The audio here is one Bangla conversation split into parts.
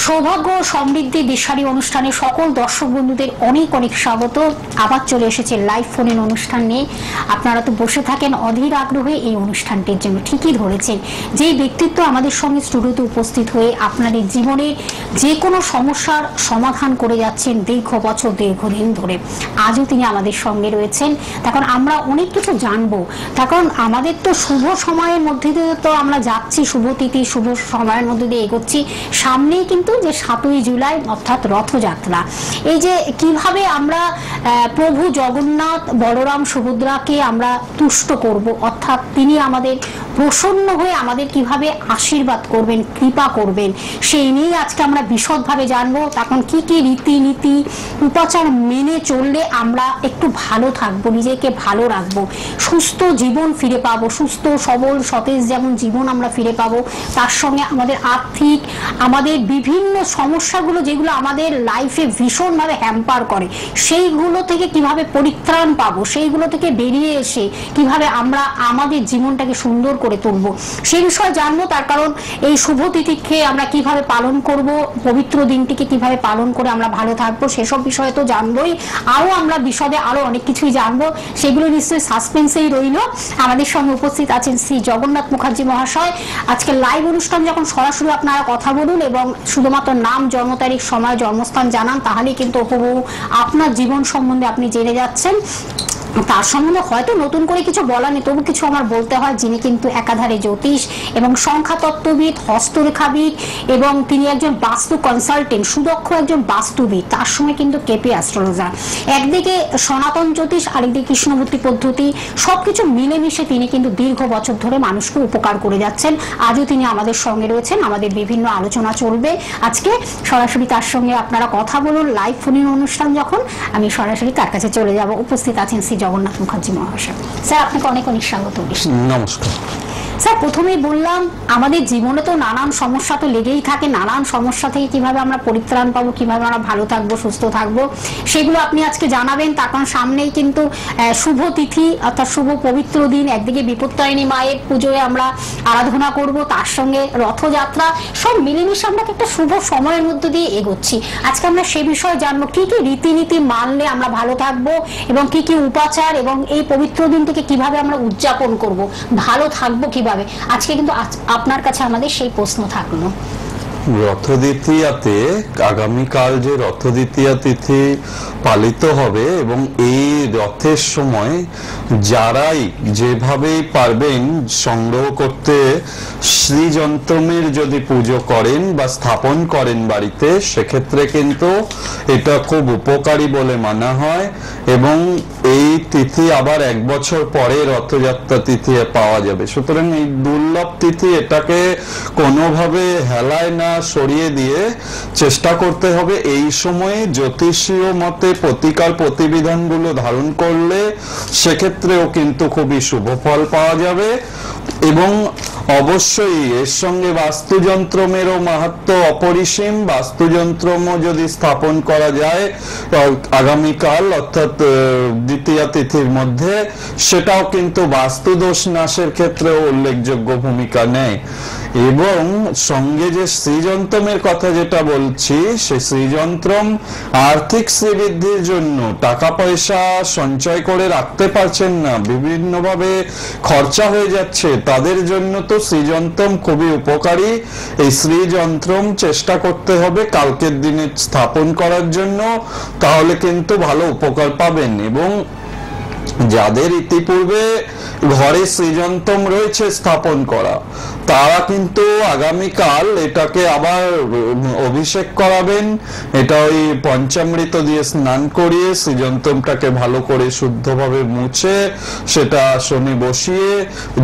সৌভাগ্য সমৃদ্ধি দিশারি অনুষ্ঠানে সকল দর্শক বন্ধুদের অনেক অনেক স্বাগত। আবার চলে এসেছে লাইভ ফোন ইন অনুষ্ঠান নিয়ে। আপনারা তো বসে থাকেন অধীর আগ্রহে এই অনুষ্ঠানটির জন্য। ঠিকই ধরেছেন, যেই ব্যক্তিত্ব আমাদের সঙ্গে স্টুডিওতে উপস্থিত হয়ে আপনাদের জীবনে যে কোনো সমস্যার সমাধান করে যাচ্ছেন দীর্ঘ বছর দীর্ঘদিন ধরে, আজও তিনি আমাদের সঙ্গে রয়েছেন। তখন আমরা অনেক কিছু জানবো, তখন আমাদের তো শুভ সময়ের মধ্যে দিয়ে তো আমরা যাচ্ছি, শুভ তিথি শুভ সময়ের মধ্যে দিয়ে এগোচ্ছি। সামনেই কিন্তু যে 7ই জুলাই অর্থাৎ রথযাত্রা, এই যে কিভাবে আমরা প্রভু জগন্নাথ বলরাম সুভদ্রাকে আমরা তুষ্ট করব, অর্থাৎ তিনি আমাদের প্রসন্ন হয়ে আমাদের কিভাবে আশীর্বাদ করবেন, কৃপা করবেন, সেই নিয়ে আজকে আমরা বিশদভাবে জানবো। তখন কি কি রীতিনীতি উপাচার মেনে চললে আমরা একটু ভালো থাকবো, নিজেকে ভালো রাখবো, সুস্থ জীবন ফিরে পাবো, সুস্থ সবল সতেজ যেমন জীবন আমরা ফিরে পাবো, তার সঙ্গে আমাদের আর্থিক আমাদের বিভিন্ন সমস্যাগুলো যেগুলো আমাদের লাইফে ভীষণভাবে হ্যাম্পার করে, সেইগুলো থেকে কিভাবে পরিত্রাণ পাবো, সেইগুলো থেকে বেরিয়ে এসে কিভাবে আমরা আমাদের জীবনটাকে সুন্দর করে তুলবো, সেই বিষয়ে জানবো। তার কারণ এই শুভ তিথিকে আমরা কিভাবে পালন করব, পবিত্র দিনটিকে কিভাবে পালন করে আমরা ভালো থাকবো, সেসব বিষয়ে তো জানবোই। আরো আমরা বিশদে আরো অনেক কিছুই জানবো, সেগুলো নিশ্চয়ই সাসপেন্সেই রইল। আমাদের সঙ্গে উপস্থিত আছেন শ্রী জগন্নাথ মুখার্জি মহাশয়। আজকে লাইভ অনুষ্ঠান যখন সরাসরি আপনারা কথা বলুন এবং শুধুমাত্র নাম, জন্ম তারিখ, সময়, জন্মস্থান জানান, তাহলেই কিন্তু উপভোগ আপনার জীবন সম্বন্ধে আপনি জেনে যাচ্ছেন। তার সম্বন্ধে হয়তো নতুন করে কিছু বলা নেই, তবু কিছু আমার বলতে হয়। যিনি কিন্তু একাধারে জ্যোতিষ এবং সংখ্যাতত্ত্ববিদ, হস্তরেখাবিদ এবং তিনি একজন বাস্তু কনসালটেন্ট, সুদক্ষ একজন বাস্তুবিদ, তার সঙ্গে কিন্তু কেপি অ্যাস্ট্রোলজার। একদিকে সনাতন জ্যোতিষ, আরেকদিকে কৃষ্ণমূর্তি পদ্ধতি, সবকিছু মিলেমিশে তিনি কিন্তু দীর্ঘ বছর ধরে মানুষকে উপকার করে যাচ্ছেন। আজও তিনি আমাদের সঙ্গে রয়েছেন, আমাদের বিভিন্ন আলোচনা চলবে। আজকে সরাসরি তার সঙ্গে আপনারা কথা বলুন। লাইভ ফোন ইন অনুষ্ঠান যখন, আমি সরাসরি তার কাছে চলে যাব। উপস্থিত আছেন শ্রী জগন্নাথ মুখার্জি মহাশয়। স্যার, আপনাকে অনেক অনেক স্বাগত। নমস্কার স্যার, প্রথমেই বললাম আমাদের জীবনে তো নানান সমস্যা তো লেগেই থাকে, নানান সমস্যা থেকে কিভাবে আমরা পরিত্রাণ পাবো, কিভাবে আমরা ভালো থাকবো, সুস্থ থাকবো, সেগুলো আপনি আজকে জানাবেন। তার কারণ সামনেই কিন্তু শুভ তিথি অর্থাৎ শুভ পবিত্র দিন। একদিকে বিপত্তারিণী মায়ের পুজোয় আমরা আরাধনা করব, তার সঙ্গে রথযাত্রা, সব মিলেমিশে আমরা একটা শুভ সময়ের মধ্যে দিয়ে এগোচ্ছি। আজকে আমরা সে বিষয়ে জানবো কি কি রীতিনীতি মানলে আমরা ভালো থাকবো এবং কি কি উপাচার, এবং এই পবিত্র দিনটিকে কিভাবে আমরা উদযাপন করব, ভালো থাকবো কিভাবে। আজকে কিন্তু আপনার কাছে আমাদের সেই প্রশ্ন থাকলো। রথ দ্বিতীয়াতে আগামীকাল যে রথ দ্বিতীয়া তিথি পালিত হবে, এবং এই রথের সময় যারাই যেভাবেই পারবেন সংগ্রহ করতে শ্রীযন্ত্রমের যদি পুজো করেন বা স্থাপন করেন বাড়িতে, সেক্ষেত্রে কিন্তু এটা খুব উপকারী বলে মানা হয়। এবং এই তিথি আবার 1 বছর পরে রথযাত্রা তিথি পাওয়া যাবে। সুতরাং এই দুর্লভ তিথি, এটাকে কোনোভাবে হেলায় না সরিয়ে দিয়ে চেষ্টা করতে হবে এই সময়ে জ্যোতিষীয় মতে প্রতিকার প্রতিবিধানগুলো ধারণ করলে সেক্ষেত্রেও কিন্তু খুবই শুভ ফল পাওয়া যাবে। এবং অবশ্যই এর সঙ্গে বাস্তুযন্ত্রমেরও মাহাত্ম্য অপরিসীম। বাস্তুযন্ত্রমও যদি স্থাপন করা যায় আগামীকাল অর্থাৎ দ্বিতীয় তিথির মধ্যে, সেটাও কিন্তু বাস্তুদোষ নাশের ক্ষেত্রেও উল্লেখযোগ্য ভূমিকা নেয়। এবং সঙ্গে যে শ্রীযন্ত্রমের কথা যেটা বলছি, সেই শ্রীযন্ত্রম আর্থিক শ্রীবৃদ্ধির জন্য টাকা পয়সা সঞ্চয় করে রাখতে পারছেন না, বিভিন্নভাবে খরচা হয়ে যাচ্ছে, তাদের জন্য তো শ্রীযন্ত্রম খুবই উপকারী। এই শ্রীযন্ত্রম চেষ্টা করতে হবে কালকের দিনে স্থাপন করার জন্য, তাহলে কিন্তু ভালো উপকার পাবেন। এবং যাদের ইতিপূর্বে ঘরে শ্রীযন্ত্রম রয়েছে স্থাপন করা, তারা কিন্তু আগামীকাল এটাকে আবার অভিষেক করাবেন। এটা ওই পঞ্চামৃত দিয়ে স্নান করিয়ে শ্রীযন্ত্রমটাকে ভালো করে শুদ্ধভাবে মুছে সেটা আসনে বসিয়ে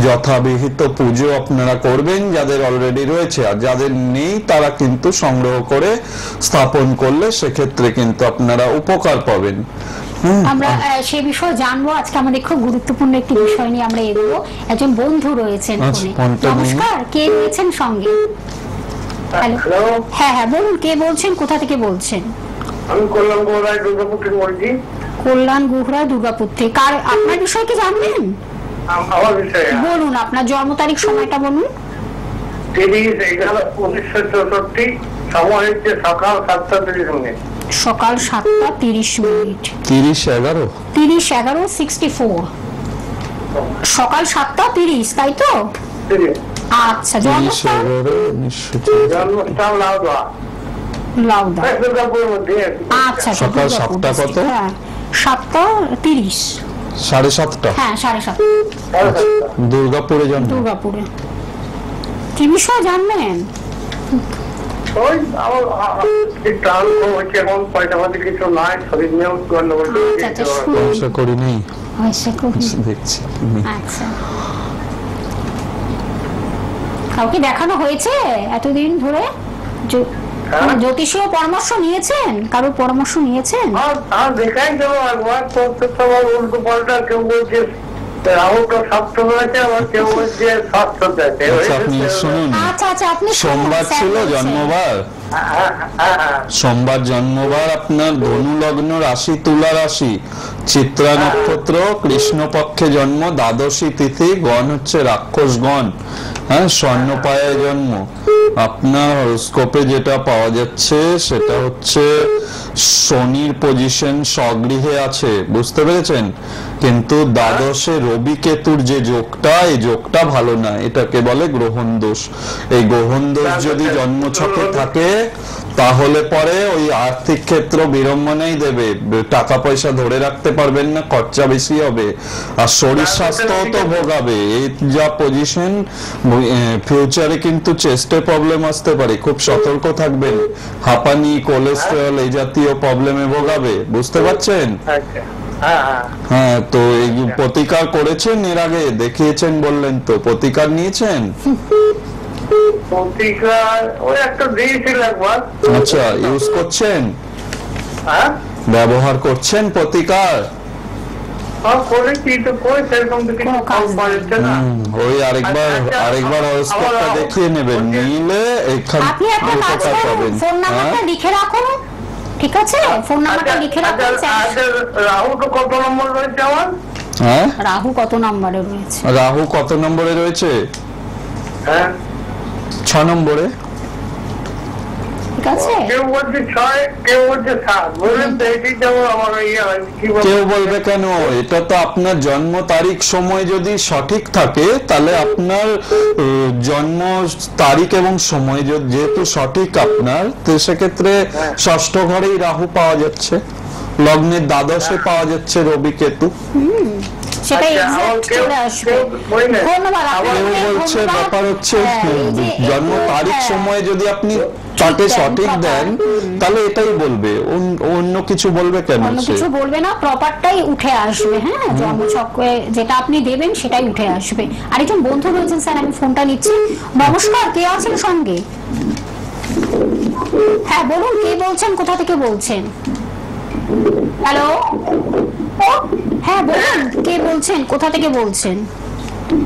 যথাবিহিত পুজো আপনারা করবেন, যাদের অলরেডি রয়েছে। আর যাদের নেই তারা কিন্তু সংগ্রহ করে স্থাপন করলে সেক্ষেত্রে কিন্তু আপনারা উপকার পাবেন। আমরা সে বিষয়ে জানবো। আজকে আমাদের খুব গুরুত্বপূর্ণ একটি বিষয় নিয়ে আমরা এগোবো। একজন বন্ধু রয়েছেন। নমস্কার, কে রয়েছেন সঙ্গে? হ্যালো। হ্যাঁ হ্যাঁ, বলুন, কে বলছেন, কোথা থেকে বলছেন? আমি কল্যাণ গুহরায় দুর্গাপুর থেকে বলছি। কল্যাণ গুহরায় দুর্গাপুর থেকে। কার আপনার বিষয় কি জানবেন? আমার বিষয়ে বলুন, আপনার জন্ম তারিখ, সময়টা বলুন। 30/11/1964 সময় হচ্ছে সকাল 7:30 সকাল 7:30। 30/11। 30/11/64। সকাল 7:30, তাই তো? আচ্ছা, জন্মস্থান 30/11/1904। জন্মস্থান লাউদা। লাউদা। দুর্গাপুরের মধ্যে। আচ্ছা, সকাল দুর্গাপুর 7টা কত? district, হ্যাঁ 7:30। 7:30। হ্যাঁ 7:30 দুর্গাপুরে জন্ম। দুর্গাপুরে। কি বিষয় জানবেন? ওই আমার প্রাণ হচ্ছে এখন পয়সা পাতি কিছু নাই, শরীর নিয়েও গন্ডগোল আচ্ছা, আচ্ছা, শুনুন। আশা করি নেই, আচ্ছা, খুব দেখছি। আচ্ছা। কাউকে দেখানো হয়েছে এতদিন ধরে? জ্যোতিষীয় পরামর্শ নিয়েছেন? কারোর পরামর্শ নিয়েছেন? আর দেখাই দেবো একবার, তো সবার উল্টো পাল্টা, কেউ বলছে রাহুটা স্বাস্থ্য হয়েছে, আবার কেউ বলছে স্বাস্থ্য আছে। আচ্ছা, আপনি শুনুন, আচ্ছা আচ্ছা, আপনি শুনুন, সোমবার স্যার ছিল বলছেন। জন্মবার। হ্যাঁ। সোমবার জন্মবার আপনার, ধনু লগ্ন, রাশি তুলা রাশি, চিত্রা নক্ষত্র, কৃষ্ণপক্ষে জন্ম, দ্বাদশী তিথি, গণ হচ্ছে রাক্ষস গণ, হ্যাঁ, স্বর্ণপায়ে জন্ম। আপনার হরোস্কোপে যেটা পাওয়া যাচ্ছে সেটা হচ্ছে শনির পজিশন স্বগৃহে আছে, বুঝতে পেরেছেন? কিন্তু দ্বাদশে রবি কেতুর যে যোগটা, এই যোগটা ভালো না, এটাকে বলে গ্রহণ দোষ। এই গ্রহণ দোষ যদি জন্মছকে থাকে তাহলে পরে ওই আর্থিক ক্ষেত্র বিড়ম্বনাই দেবে, টাকা পয়সা ধরে রাখতে পারবেন না, খরচা বেশি হবে, আর শরীর স্বাস্থ্যও তো ভোগাবে। এই যা পজিশন, ফিউচারে কিন্তু চেস্টে প্রবলেম আসতে পারে, খুব সতর্ক থাকবেন। হাঁপানি, কোলেস্টেরল এই জাতীয় প্রবলেমে ভোগাবে, বুঝতে পারছেন? হ্যাঁ, তো এই প্রতিকার করেছেন এর আগে? দেখিয়েছেন বললেন তো, প্রতিকার নিয়েছেন? প্রতিকার ওই একটা দিয়েছিল একবার। আচ্ছা, ইউজ করছেন, হ্যাঁ ব্যবহার করছেন প্রতিকার? করেছি তো, কই সেরকম তো কিছু ফল পাচ্ছে না। ওই আরেকবার হরোস্কোপটা দেখিয়ে নেবেন, নিলে এখান আপনি একটা কাজ উপকার করুন, পাবেন। ফোন নাম্বারটা হ্যাঁ? লিখে রাখুন, ঠিক আছে? ফোন নাম্বারটা লিখে রাখুন। রাহু তো কত নম্বর রয়েছে আমার? হ্যাঁ, রাহু কত নম্বরে রয়েছে? রাহু কত নম্বরে রয়েছে? হ্যাঁ 6 নম্বরে। ঠিক আছে, কেউ বলছে 6, কেউ বলছে 7, বললেন তো এটি যেমন আমার ইয়ে হয় কি কেউ বলবে কেন? এটা তো আপনার জন্ম তারিখ সময় যদি সঠিক থাকে তাহলে আপনার জন্ম তারিখ এবং সময় যেহেতু সঠিক আপনার, তো সেক্ষেত্রে ষষ্ঠ ঘরেই রাহু পাওয়া যাচ্ছে, লগ্নের দ্বাদশে পাওয়া যাচ্ছে রবি কেতু। সেটা আচ্ছা, এক্সাক্ট আমার কেউ- চলে আসবে। কেউ বললেন, ধন্যবাদ কেউ আপনাকে, বলছে ধন্যবাদ। ব্যাপার হচ্ছে হ্যাঁ, এই যে জন্ম একটু, তারিখ হ্যাঁ, সময় যদি আপনি তাকে দেন, সঠিক proper, দেন তাহলে এটাই বলবে, অন্য কিছু বলবে কেন? অন্য সে কিছু বলবে না, প্রপারটাই উঠে আসবে। হ্যাঁ, জন্মছকে যেটা আপনি দেবেন সেটাই উঠে আসবে। আরেকজন বন্ধু রয়েছেন স্যার, আমি ফোনটা নিচ্ছি। নমস্কার, কে আছেন সঙ্গে? হ্যাঁ বলুন, কে বলছেন, কোথা থেকে বলছেন? হ্যালো, হ্যাঁ বলুন, কে বলছেন, কোথা থেকে বলছেন?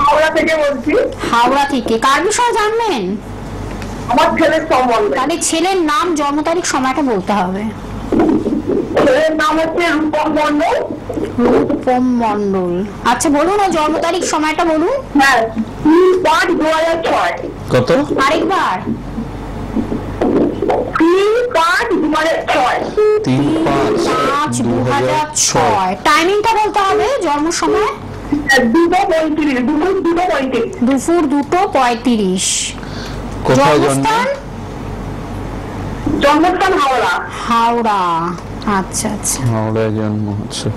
হাওড়া থেকে বলছি। হাওড়া থেকে। কার বিষয়ে জানবেন? আমার ছেলের সম্বন্ধে। তাহলে ছেলের নাম, জন্ম তারিখ, সময়টা বলতে হবে। ছেলের নাম হচ্ছে রূপম মন্ডল। রূপম মন্ডল। আচ্ছা বলুন, ও জন্ম তারিখ সময়টা বলুন। হ্যাঁ 3/5/2006। কত? আরেকবার। 3/5/2006। 3/5/2006। টাইমিংটা বলতে হবে, জন্ম সময় 2:35, দুপুর 2:35। দুপুর 2:35। কোথায় জন্ম? জন্মস্থান জন্মস্থান হাওড়া। হাওড়া। আচ্ছা আচ্ছা, হাওড়ায় জন্ম হচ্ছে।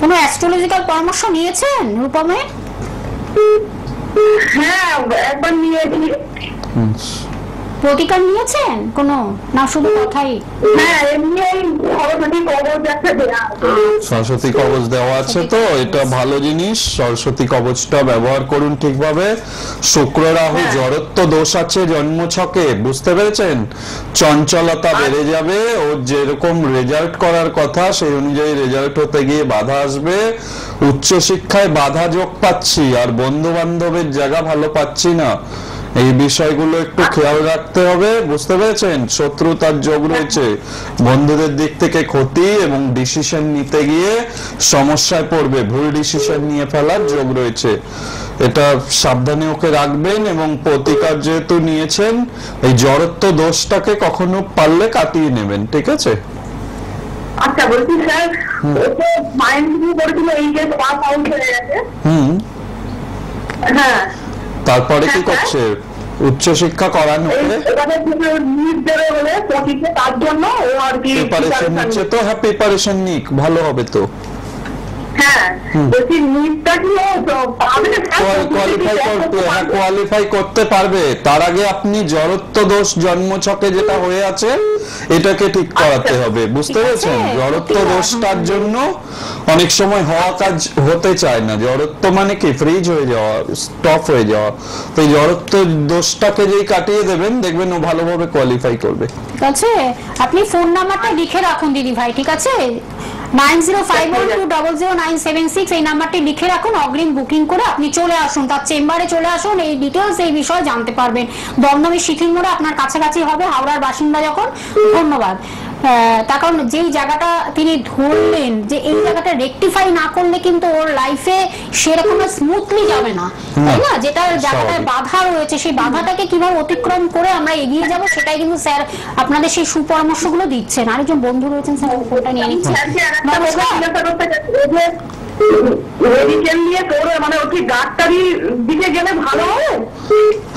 কোনো অ্যাস্ট্রোলজিক্যাল পরামর্শ নিয়েছেন রূপমে? হ্যাঁ একবার নিয়েছি। প্রতিকার নিয়েছেন কোনো, না শুধু কথাই? হ্যাঁ এমনি এই সরস্বতী কবচ একটা দেয়া আছে। সরস্বতী কবচ দেওয়া আছে, তো এটা ভালো জিনিস। সরস্বতী কবচটা ব্যবহার করুন ঠিকভাবে। শুক্র রাহু জড়ত্ব দোষ আছে জন্মছকে, বুঝতে পেরেছেন? চঞ্চলতা বেড়ে যাবে, ওর যেরকম রেজাল্ট করার কথা সেই অনুযায়ী রেজাল্ট হতে গিয়ে বাধা আসবে। উচ্চশিক্ষায় বাধা যোগ পাচ্ছি, আর বন্ধু বান্ধবের জায়গা ভালো পাচ্ছি না। এই বিষয়গুলো একটু খেয়াল রাখতে হবে, বুঝতে পেরেছেন? শত্রুতার যোগ রয়েছে, বন্ধুদের দিক থেকে ক্ষতি এবং ডিসিশন নিতে গিয়ে সমস্যায় পড়বে, ভুল ডিসিশন নিয়ে ফেলার যোগ রয়েছে। এটা সাবধানে ওকে রাখবেন এবং প্রতিকার যেহেতু নিয়েছেন, এই জড়ত্ব দোষটাকে কখনো পারলে কাটিয়ে নেবেন, ঠিক আছে? আচ্ছা, বলছি স্যার, ওকে মাইন্ড করেছিল এই যে পাস আউট হয়ে গেছে। হ্যাঁ, তারপরে কি করছে? উচ্চশিক্ষা করানো তার জন্য ও আর কি প্রিপারেশন নিচ্ছে। তো হ্যাঁ, প্রিপারেশন নিক, ভালো হবে তো। কোয়ালিফাই করতে পারবে। তার আগে আপনি জড়ত্ব দোষ জন্মছকে যেটা হয়ে আছে এটাকে ঠিক করাতে হবে, বুঝতে পেরেছেন? জড়ত্ব দোষটার জন্য অনেক সময় হওয়া কাজ হতে চায় না। জড়ত্ব মানে কি? ফ্রিজ হয়ে যাওয়া, স্টপ হয়ে যাওয়া। তো এই জড়ত্ব দোষটাকে যেই কাটিয়ে দেবেন, দেখবেন ও ভালোভাবে কোয়ালিফাই করবে। ঠিক আছে, আপনি ফোন নাম্বারটা লিখে রাখুন দিদি ভাই, ঠিক আছে? 9051200976 এই নাম্বারটি লিখে রাখুন। অগ্রিম বুকিং করে আপনি চলে আসুন, তার চেম্বারে চলে আসুন, এই ডিটেলস এই বিষয়ে জানতে পারবেন। দমদমের শিথিল মোড়ে আপনার কাছাকাছি হবে, হাওড়ার বাসিন্দা যখন। ধন্যবাদ। তার কারণ যেই জায়গাটা তিনি ধরলেন যে এই জায়গাটা রেকটিফাই না করলে কিন্তু ওর লাইফে সেরকম স্মুথলি যাবে না, তাই না? যেটা জায়গাটায় বাধা রয়েছে সেই বাধাটাকে কিভাবে অতিক্রম করে আমরা এগিয়ে যাব, সেটাই কিন্তু স্যার আপনাদের সেই সুপরামর্শগুলো দিচ্ছেন। আরেকজন বন্ধু রয়েছেন, স্যার ফোনটা নিয়ে নিচ্ছেন।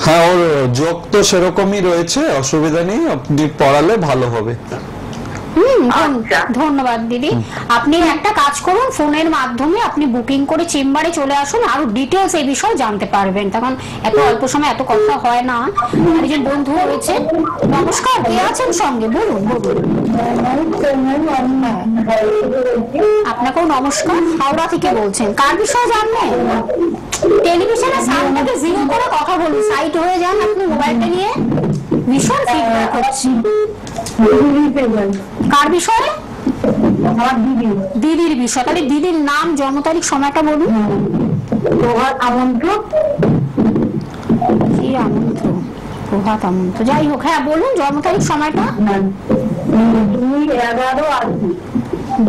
হ্যাঁ, ওর যোগ তো সেরকমই রয়েছে, অসুবিধা নেই, আপনি পড়ালে ভালো হবে। ধন্যবাদ দিদি। আপনি একটা কাজ করুন, ফোনের মাধ্যমে আপনি বুকিং করে চেম্বারে চলে আসুন, আরো ডিটেলস এই বিষয়ে জানতে পারবেন। তখন এত অল্প সময় এত কথা হয় না। একজন বন্ধু রয়েছে। নমস্কার, কে আছেন সঙ্গে? বলুন বলুন। আপনাকেও নমস্কার। হাওড়া থেকে বলছেন, কার বিষয়ে জানবেন? টেলিভিশনের সাউন্ডটাকে জিরো করে কথা বলুন, সাইড হয়ে যান আপনি মোবাইলটা নিয়ে। ভীষণ ফিডব্যাক হচ্ছে। কার বিষয়ে? দিদির বিষয়। তাহলে দিদির নাম, জন্ম তারিখ, সময়টা বলুন। প্রভাত আমন্ত্র, যাই হোক। হ্যাঁ বলুন, জন্ম তারিখ, সময়টা।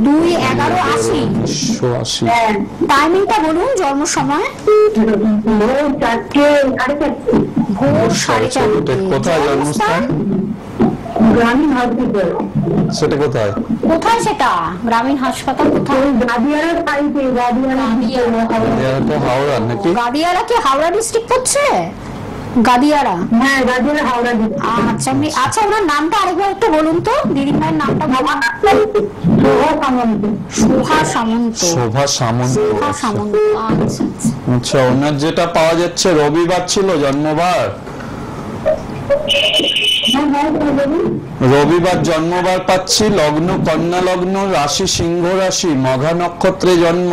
2/11/80। টাইমিংটা বলুন, জন্ম সময়। ভোর 4:30। কোথায় জন্মস্থান? গ্রামীণ হাসপাতাল। সেটা কোথায়? কোথায় সেটা? গ্রামীণ হাসপাতাল কোথায়? গাদিয়ারা সাইডে। হাওড়া নাকি? গাদিয়ারা কি হাওড়া ডিস্ট্রিক্ট পড়ছে? গাদিয়ারা? হ্যাঁ, গাদিয়ারা হাওড়া ডিস্ট্রিক্ট। আচ্ছা, ওনার নামটা আরেকবার একটু বলুন তো, দিদি ভাইয়ের নামটা। শোভা সামন্ত। আচ্ছা, ওনার যেটা পাওয়া যাচ্ছে রবিবার ছিল জন্মবার। রবিবার জন্মবার পাচ্ছি, লগ্ন কন্যা লগ্ন, রাশি সিংহ রাশি, মঘা নক্ষত্রে জন্ম,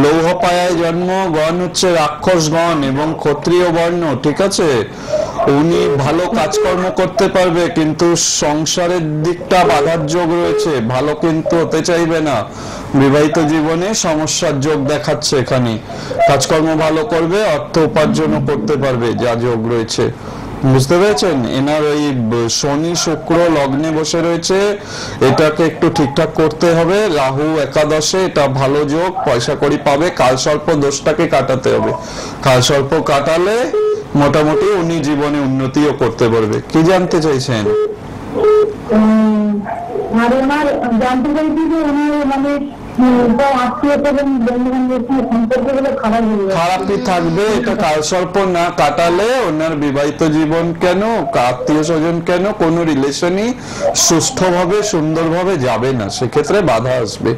লৌহপায়ায় জন্ম, গণ হচ্ছে রাক্ষস গণ এবং ক্ষত্রিয় বর্ণ, ঠিক আছে? উনি ভালো কাজকর্ম করতে পারবে, কিন্তু সংসারের দিকটা বাধার যোগ রয়েছে, ভালো কিন্তু হতে চাইবে না। বিবাহিত জীবনে সমস্যার যোগ দেখাচ্ছে এখানে। কাজকর্ম ভালো করবে, অর্থ উপার্জনও করতে পারবে, যা যোগ রয়েছে, বুঝতে পেরেছেন? এনার ওই শনি শুক্র লগ্নে বসে রয়েছে, এটাকে একটু ঠিকঠাক করতে হবে। রাহু একাদশে, এটা ভালো যোগ, পয়সা কড়ি পাবে। কালসর্প দোষটাকে কাটাতে হবে, কালসর্প কাটালে মোটামুটি উনি জীবনে উন্নতিও করতে পারবে। কি জানতে চাইছেন? খারাপই থাকবে, এটা কালসর্প না কাটালে ওনার বিবাহিত জীবন কেন, আত্মীয় স্বজন কেন, কোন রিলেশনই সুষ্ঠুভাবে সুন্দরভাবে যাবে না, সেক্ষেত্রে বাধা আসবে।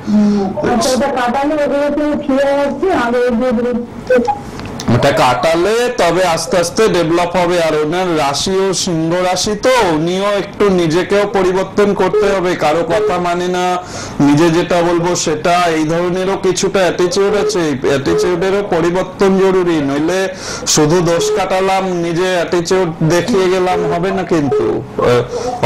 ওটা কাটালে তবে আস্তে আস্তে ডেভেলপ হবে। আর ওনার রাশিও সিংহ রাশি, তো উনিও একটু নিজেকেও পরিবর্তন করতে হবে। কারো কথা মানে না, নিজে যেটা বলবো সেটা, এই ধরনেরও কিছুটা অ্যাটিটিউড আছে। অ্যাটিটিউডেরও পরিবর্তন জরুরি, নইলে শুধু দোষ কাটালাম, নিজে অ্যাটিটিউড দেখিয়ে গেলাম হবে না। কিন্তু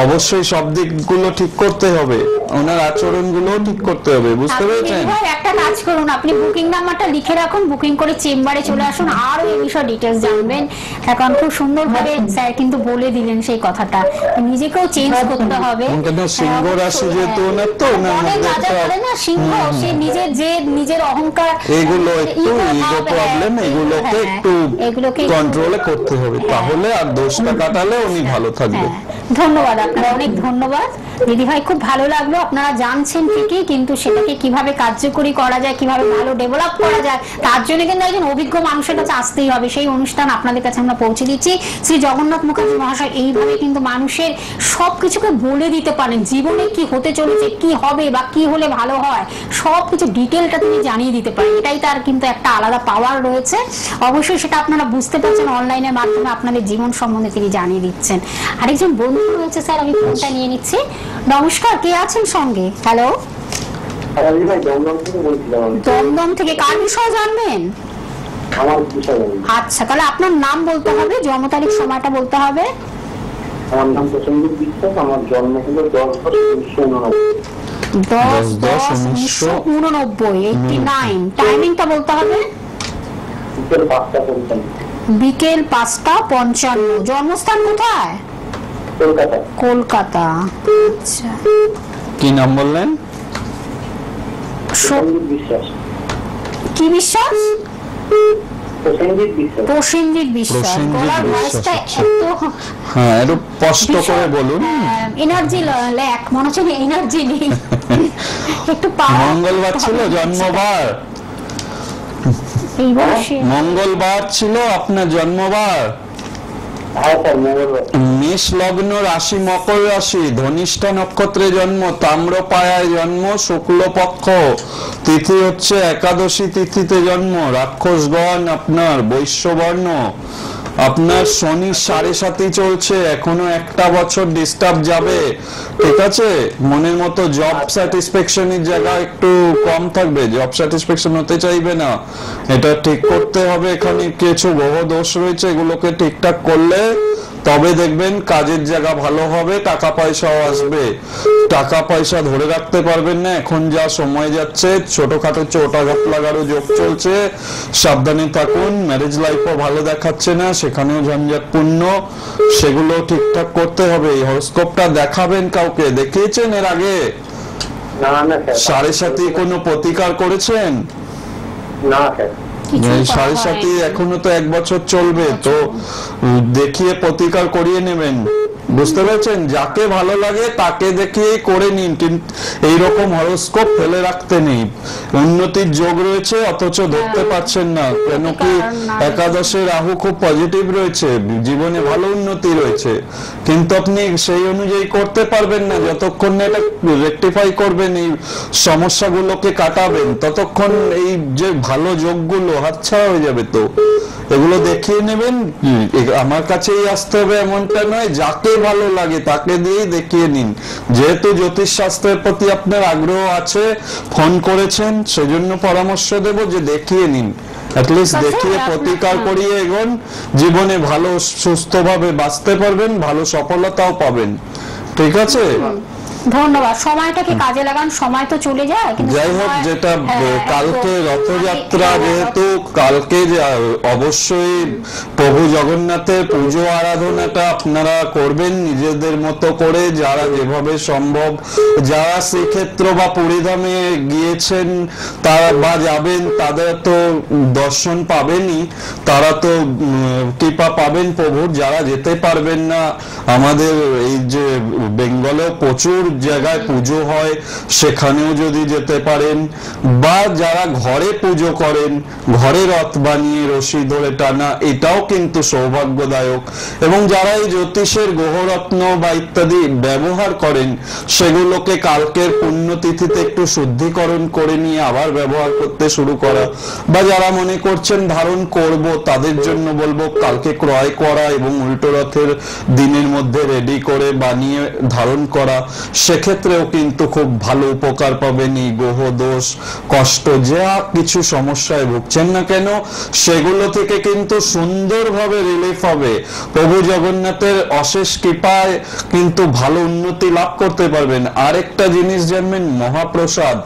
অবশ্যই সব দিকগুলো ঠিক করতে হবে। ওনার আচরণ গুলো ঠিক করতে হবে, বুঝতে পেরেছেন? একটা কাজ করুন, আপনি বুকিং নাম্বারটা লিখে রাখুন, বুকিং করে চেম্বারে চলে আসুন, আরো এই বিষয়ে ডিটেলস জানবেন। এখন খুব সুন্দর ভাবে স্যার কিন্তু বলে দিলেন সেই কথাটা, নিজেকেও চেঞ্জ করতে হবে। সিংহ রাশি যেহেতু ওনার, তো ওনার মধ্যে না সিংহ, সে নিজের অহংকার, এগুলো একটু ইগো প্রবলেম, এগুলোকে একটু কন্ট্রোলে করতে হবে, তাহলে আর দোষটা কাটালে উনি ভালো থাকবে। ধন্যবাদ, আপনারা অনেক ধন্যবাদ দিদি ভাই, খুব ভালো লাগলো। আপনারা জানছেন ঠিকই, কিন্তু সেটাকে কিভাবে কার্যকরী করা যায়, কিভাবে ভালো ডেভেলপ করা যায়, তার জন্য কিন্তু একজন অভিজ্ঞ মানুষের কাছে আসতেই হবে। সেই অনুষ্ঠান আপনাদের কাছে আমরা পৌঁছে দিচ্ছি। শ্রী জগন্নাথ মুখার্জি মহাশয় এইভাবে কিন্তু মানুষের সবকিছুকে বলে দিতে পারেন, জীবনে কি হতে চলেছে, কি হবে বা কি হলে ভালো হয়, সবকিছু ডিটেলটা তিনি জানিয়ে দিতে পারেন। এটাই তার কিন্তু একটা আলাদা পাওয়ার রয়েছে। অবশ্যই সেটা আপনারা বুঝতে পারছেন, অনলাইনের মাধ্যমে আপনাদের জীবন সম্বন্ধে তিনি জানিয়ে দিচ্ছেন। আরেকজন বন্ধু রয়েছে স্যার, আমি ফোনটা নিয়ে নিচ্ছি। নমস্কার, কে আছেন সঙ্গে? হ্যালো, দমদম থেকে কার বিষয়ে জানবেন? আচ্ছা, তাহলে আপনার নাম বলতে হবে, জন্ম তারিখ, সময়টা বলতে হবে। আমার নাম প্রসেনজিৎ বিশ্বাস, আমার জন্ম হলো 10/10/1989। টাইমিংটা বলতে হবে বিকেল 5:55। জন্মস্থান কোথায়? কলকাতা। আচ্ছা, কি নাম বললেন? কি বিশ্বাস? প্রসেনজিৎ বিশ্বাস। গলার ভয়েসটা হ্যাঁ, একটু স্পষ্ট করে বলুন। এনার্জি ল্যাক, মনে হচ্ছে এনার্জি নেই। একটু মঙ্গলবার ছিল জন্মবার, মঙ্গলবার ছিল আপনার জন্মবার। মেষ লগ্ন, রাশি মকর রাশি, ধনিষ্ঠা নক্ষত্রে জন্ম, তাম্রপায়ায় জন্ম, শুক্লপক্ষ, তিথি হচ্ছে একাদশী তিথিতে জন্ম, রাক্ষসগণ আপনার বৈশ্যবর্ণ। আপনার শনি 7.5 চলছে, এখনো একটা বছর ডিস্টার্ব যাবে, ঠিক আছে? মনের মতো জব স্যাটিসফ্যাকশনের জায়গা একটু কম থাকবে, জব স্যাটিসফ্যাকশন হতে চাইবে না, এটা ঠিক করতে হবে। এখানে কিছু গ্রহ দোষ রয়েছে, এগুলোকে ঠিকঠাক করলে তবে দেখবেন কাজের জায়গা ভালো হবে, টাকা পয়সাও আসবে। টাকা পয়সা ধরে রাখতে পারবেন না, এখন যা সময় যাচ্ছে, ছোটখাটো চোটাঘাত লাগারও যোগ চলছে, সাবধানে থাকুন। ম্যারেজ লাইফও ভালো দেখাচ্ছে না, সেখানেও ঝঞ্ঝাটপূর্ণ, সেগুলো ঠিকঠাক করতে হবে। এই হরোস্কোপটা দেখাবেন কাউকে, দেখিয়েছেন এর আগে? 7.5 কোনো প্রতিকার করেছেন? না, 7.5 এখনো তো 1 বছর চলবে, তো দেখিয়ে প্রতিকার করিয়ে নেবেন, বুঝতে পেরেছেন? যাকে ভালো লাগে তাকে দেখিয়ে করে নিন, কিন্তু এইরকম হরোস্কোপ ফেলে রাখতে নেই। উন্নতির যোগ রয়েছে অথচ ধরতে পারছেন না, কেন কি একাদশে রাহু খুব পজিটিভ রয়েছে, জীবনে ভালো উন্নতি রয়েছে, কিন্তু আপনি সেই অনুযায়ী করতে পারবেন না। যতক্ষণ না এটা রেকটিফাই করবেন, এই সমস্যাগুলোকে কাটাবেন, ততক্ষণ এই যে ভালো যোগগুলো হাতছাড়া হয়ে যাবে। তো এগুলো দেখিয়ে নেবেন, আমার কাছেই আসতে হবে এমনটা নয়, যাকে ভালো লাগে তাকে দিয়েই দেখিয়ে নিন। যেহেতু জ্যোতিষ শাস্ত্রের প্রতি আপনার আগ্রহ আছে, ফোন করেছেন, সেজন্য পরামর্শ দেব যে দেখিয়ে নিন, অ্যাটলিস্ট দেখিয়ে প্রতিকার করিয়ে এগোন, জীবনে ভালো সুস্থভাবে বাঁচতে পারবেন, ভালো সফলতাও পাবেন, ঠিক আছে? ধন্যবাদ। সময়টাকে কাজে লাগান, সময় তো চলে যায়, কিন্তু যাই হোক, যেটা কালকে রথযাত্রা, যেহেতু কালকে অবশ্যই প্রভু জগন্নাথের পুজো আরাধনাটা আপনারা করবেন নিজেদের মতো করে, যারা যেভাবে সম্ভব, যারা শ্রীক্ষেত্র বা পুরীধামে গিয়েছেন তারা বা যাবেন, তাদের তো দর্শন পাবেনই, তারা তো কৃপা পাবেন প্রভুর। যারা যেতে পারবেন না, আমাদের এই যে বেঙ্গলেও প্রচুর জায়গায় পুজো হয়, সেখানেও যদি যেতে পারেন, বা যারা ঘরে পুজো করেন, ঘরে রথ বানিয়ে রশি ধরে টানা, এটাও কিন্তু সৌভাগ্যদায়ক। এবং যারা এই জ্যোতিষের গ্রহরত্ন বা ইত্যাদি ব্যবহার করেন, সেগুলোকে কালকের পুণ্যতিথিতে একটু শুদ্ধিকরণ করে নিয়ে আবার ব্যবহার করতে শুরু করা, বা যারা মনে করছেন ধারণ করব, তাদের জন্য বলবো কালকে ক্রয় করা এবং উল্টো রথের দিনের মধ্যে রেডি করে বানিয়ে ধারণ করা, সেক্ষেত্রেও কিন্তু খুব ভালো উপকার পাবেন। এই গ্রহ দোষ, কষ্ট, যা কিছু সমস্যায় ভুগছেন না কেন সেগুলো থেকে কিন্তু সুন্দরভাবে রিলিফ হবে। প্রভু জগন্নাথের অশেষ কৃপায় কিন্তু ভালো উন্নতি লাভ করতে পারবেন। আরেকটা জিনিস জানবেন, মহাপ্রসাদ,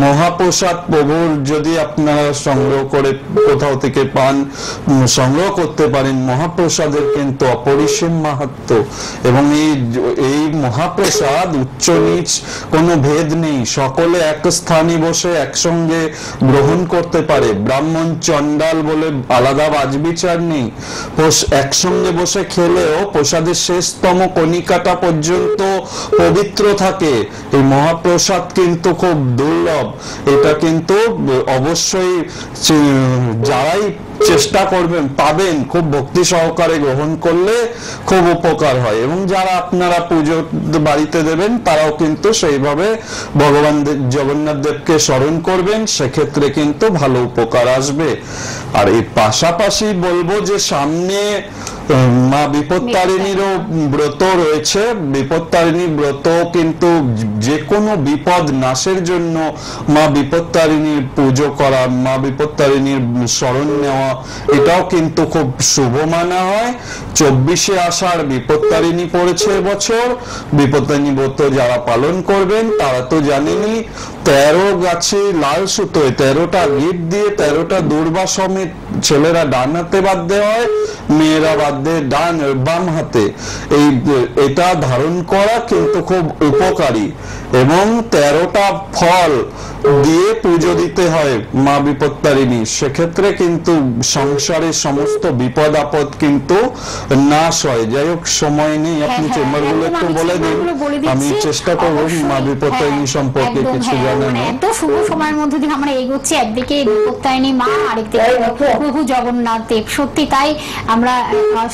মহাপ্রসাদ প্রভুর যদি আপনারা সংগ্রহ করে কোথাও থেকে পান, সংগ্রহ করতে পারেন, মহাপ্রসাদের কিন্তু অপরিসীম মাহাত্ম্য। এবং এই মহাপ্রসাদ উচ্চ নিচ কোনো ভেদ নেই, সকলে এক স্থানে বসে একসঙ্গে গ্রহণ করতে পারে। ব্রাহ্মণ চণ্ডাল বলে আলাদা বাজবিচার নেই, একসঙ্গে বসে খেলেও প্রসাদের শেষতম কণিকাটা পর্যন্ত পবিত্র থাকে। এই মহাপ্রসাদ কিন্তু খুব দুর্লভ, এটা কিন্তু অবশ্যই যারাই চেষ্টা করবেন পাবেন, খুব ভক্তি সহকারে গ্রহণ করলে খুব উপকার হয়। এবং যারা আপনারা পুজো বাড়িতে দেবেন তারাও কিন্তু সেইভাবে ভগবান জগন্নাথ দেবকে স্মরণ করবেন, সেক্ষেত্রে কিন্তু ভালো উপকার আসবে। আর এই পাশাপাশি বলবো যে সামনে মা বিপত্তারিণীরও ব্রত রয়েছে। বিপত্তারিণী ব্রত কিন্তু যে কোনো বিপদ নাশের জন্য মা বিপত্তারিণীর পুজো করা, মা বিপত্তারিণীর শরণ নেওয়া, এটাও কিন্তু খুব শুভ মানা হয়। 24শে আষাঢ় বিপত্তারিণী পড়েছে এবছর। বিপত্তারিণী ব্রত যারা পালন করবেন তারা তো জানেনই, 13 গাছে লাল সুতোয় 13টা গিট দিয়ে 13টা দূর্বা সমেত ছেলেরা ডান হাতে বাঁধতে হয়, মেয়েরা বাঁধতে বাম হাতে। এটা ধারণ করা কিন্তু খুব উপকারী। এবং 13টা ফল দিয়ে পুজো দিতে হয় মা বিপত্তারিণী, সেক্ষেত্রে কিন্তু সংসারের সমস্ত বিপদ আপদ কিন্তু নাশ হয়। যাই হোক, সময় নেই, আপনি চেম্বার গুলো একটু বলে দিন, আমি চেষ্টা করবো মা বিপত্তারিণী সম্পর্কে কিছু জানানো। এত শুভ সময়ের মধ্যে দিয়ে আমরা এগোচ্ছি, একদিকে বিপত্তারিণী মা, আরেকদিকে প্রভু জগন্নাথ দেব। সত্যি তাই, আমরা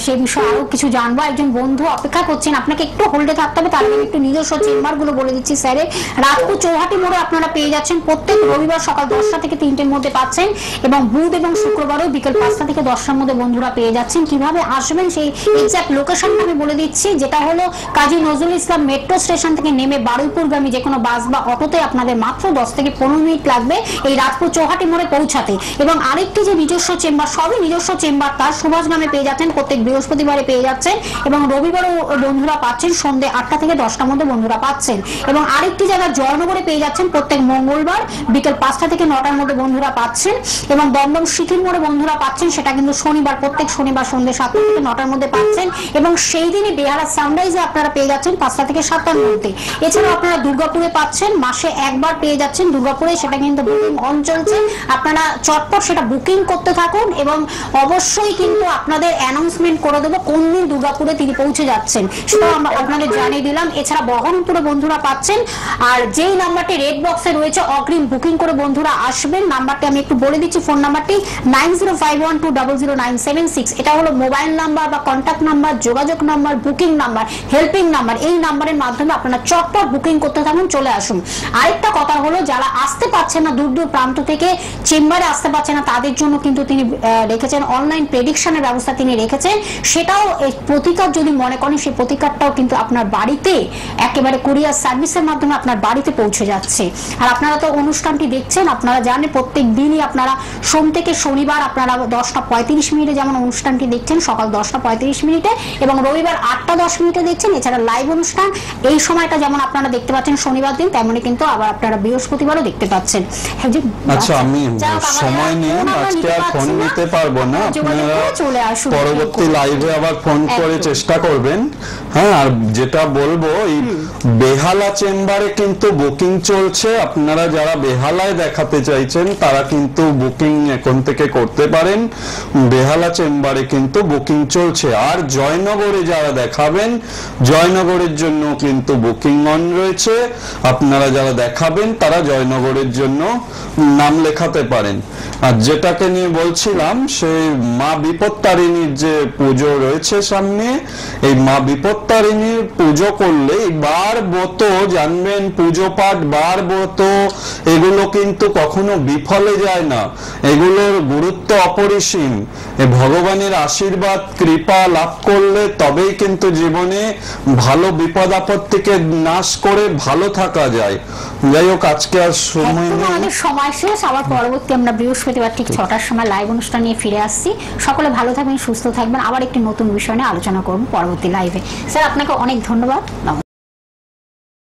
সে বিষয়ে আরো কিছু জানবো। একজন বন্ধু অপেক্ষা করছেন, আপনাকে একটু হোল্ডে থাকতে হবে, তার আগে একটু নিজস্ব চেম্বার গুলো বলে দিচ্ছি স্যারের। রাজপুর চৌহাটি মোড়ে আপনারা পেয়ে যাচ্ছেন, প্রত্যেক রবিবার সকাল 10টা থেকে 3টের মধ্যে পাচ্ছেন, এবং বুধ এবং শুক্রবারও বিকেল 5টা থেকে 10টার মধ্যে বন্ধুরা পেয়ে যাচ্ছেন। কিভাবে আসবেন সেই এক্সাক্ট লোকেশনটা আমি বলে দিচ্ছি, যেটা হলো কাজী নজরুল ইসলাম মেট্রো স্টেশন থেকে নেমে বারুইপুরগামী যে কোনো বাস বা অটোতে আপনাদের মাত্র 10 থেকে 15 মিনিট লাগবে এই রাজপুর চৌহাটি মোড়ে পৌঁছাতে। এবং আরেকটি যে নিজস্ব চেম্বার, সবই নিজস্ব চেম্বার, তার সুভাষগ্রামে পেয়ে যাচ্ছেন, প্রত্যেক বৃহস্পতিবারে পেয়ে যাচ্ছেন, এবং রবিবারও বন্ধুরা পাচ্ছেন, সন্ধ্যে 8টা থেকে 10টার মধ্যে বন্ধুরা পাচ্ছেন। এবং আরেকটি জায়গা জয়নগরে পেয়ে যাচ্ছেন, প্রত্যেক মঙ্গলবার বিকেল 5টা থেকে 9টার মধ্যে বন্ধুরা পাচ্ছেন। এবং দমদম শিথিল মোড়ে বন্ধুরা পাচ্ছেন, সেটা কিন্তু শনিবার, প্রত্যেক শনিবার সন্ধ্যে 7টা থেকে 9টার মধ্যে পাচ্ছেন। এবং সেই দিনই বেহালা সানরাইজে আপনারা পেয়ে যাচ্ছেন 5টা থেকে 7টার মধ্যে। এছাড়াও আপনারা দুর্গাপুরে পাচ্ছেন, মাসে একবার পেয়ে যাচ্ছেন দুর্গাপুরে, সেটা কিন্তু বুকিং অন চলছে। আপনারা চটপট সেটা বুকিং করতে থাকুন, এবং অবশ্যই কিন্তু আপনাদের অ্যানাউন্সমেন্ট করে দেবো কোন দিন দুর্গাপুরে তিনি পৌঁছে যাচ্ছেন, সেটাও আমরা আপনাদের জানিয়ে দিলাম। এছাড়া বহরমপুরে বন্ধুরা পাচ্ছেন, আর যেই নাম্বারটি রেড বক্সে রয়েছে অগ্রিম বুকিং করে বন্ধুরা আসবেন, নাম্বারটি আমি একটু বলে দিচ্ছি, ফোন নাম্বারটি 9051200976। এটা হলো মোবাইল নাম্বার বা কন্ট্যাক্ট নাম্বার, যোগাযোগ number, booking number, helping number. এই নাম্বারের মাধ্যমে আপনারা চটপট বুকিং করতে থাকুন, চলে আসুন। আরেকটা কথা হলো, যারা আসতে পারছেন না, দূর দূর প্রান্ত থেকে চেম্বারে আসতে পারছেন না, তাদের জন্য কিন্তু তিনি রেখেছেন অনলাইন প্রেডিকশনের ব্যবস্থা তিনি রেখেছেন। সেটাও প্রতিকার যদি মনে করেন, সেই প্রতিকারটাও কিন্তু আপনার বাড়িতে একেবারে কুরিয়ার সার্ভিসের মাধ্যমে আপনার বাড়িতে পৌঁছে যাচ্ছে। আর আপনারা তো অনুষ্ঠানটি দেখছেন, আপনারা জানেন প্রত্যেক দিনই আপনারা সোম থেকে শনিবার আপনারা 10:35 যেমন অনুষ্ঠানটি দেখছেন, সকাল 10:35, এবং রবিবার 8:10 দেখছেন। এছাড়া লাইভ অনুষ্ঠান এই সময়টা যেমন আপনারা দেখতে পাচ্ছেন শনিবার দিন, তেমনি কিন্তু আবার আপনারা বৃহস্পতিবারও দেখতে পাচ্ছেন। আচ্ছা, আমি সময় নেই, আজকে আর ফোন নিতে পারবো না, আপনারা পরবর্তী লাইভে আবার ফোন করে চেষ্টা করবেন। হ্যাঁ, আর যেটা বলবো, এই বেহালা চেম্বারে কিন্তু বুকিং চলছে। আপনারা যারা বেহালায় দেখাতে চাইছেন তারা কিন্তু বুকিং এখন থেকে করতে পারেন, বেহালা চেম্বারে কিন্তু বুকিং চলছে। আর জয়নগরে যারা দেখাবেন, জয়নগরের জন্য কিন্তু বুকিং অন রয়েছে। আপনারা যারা দেখাবেন তারা জয়নগরের জন্য নাম লেখাতে পারেন। আর যেটাকে নিয়ে বলছিলাম, সেই মা বিপত্তারিণীর যে পুজো রয়েছে সামনে, এই মা বিপত্তারিণীর পুজো করলে বার ব্রত জানবেন, পুজো পাঠ বার ব্রত এগুলো কিন্তু কখনো বিফলে যায় না, এগুলোর গুরুত্ব অপরিসীম। ভগবানের আশীর্বাদ কৃপা লাভ করলে তবেই কিন্তু জীবনে ভালো বিপদ আপদ থেকে নাশ করে ভালো থাকা যায়। যাই হোক, আজকে আর সময় নেই, আমাদের সময় শেষ। আবার পরবর্তী আমরা বৃহস্পতিবার ঠিক 6টার সময় লাইভ অনুষ্ঠান নিয়ে ফিরে আসছি। সকলে ভালো থাকবেন, সুস্থ থাকবেন। আবার একটি নতুন বিষয় নিয়ে আলোচনা করব পরবর্তী লাইভে। স্যার আপনাকে অনেক ধন্যবাদ।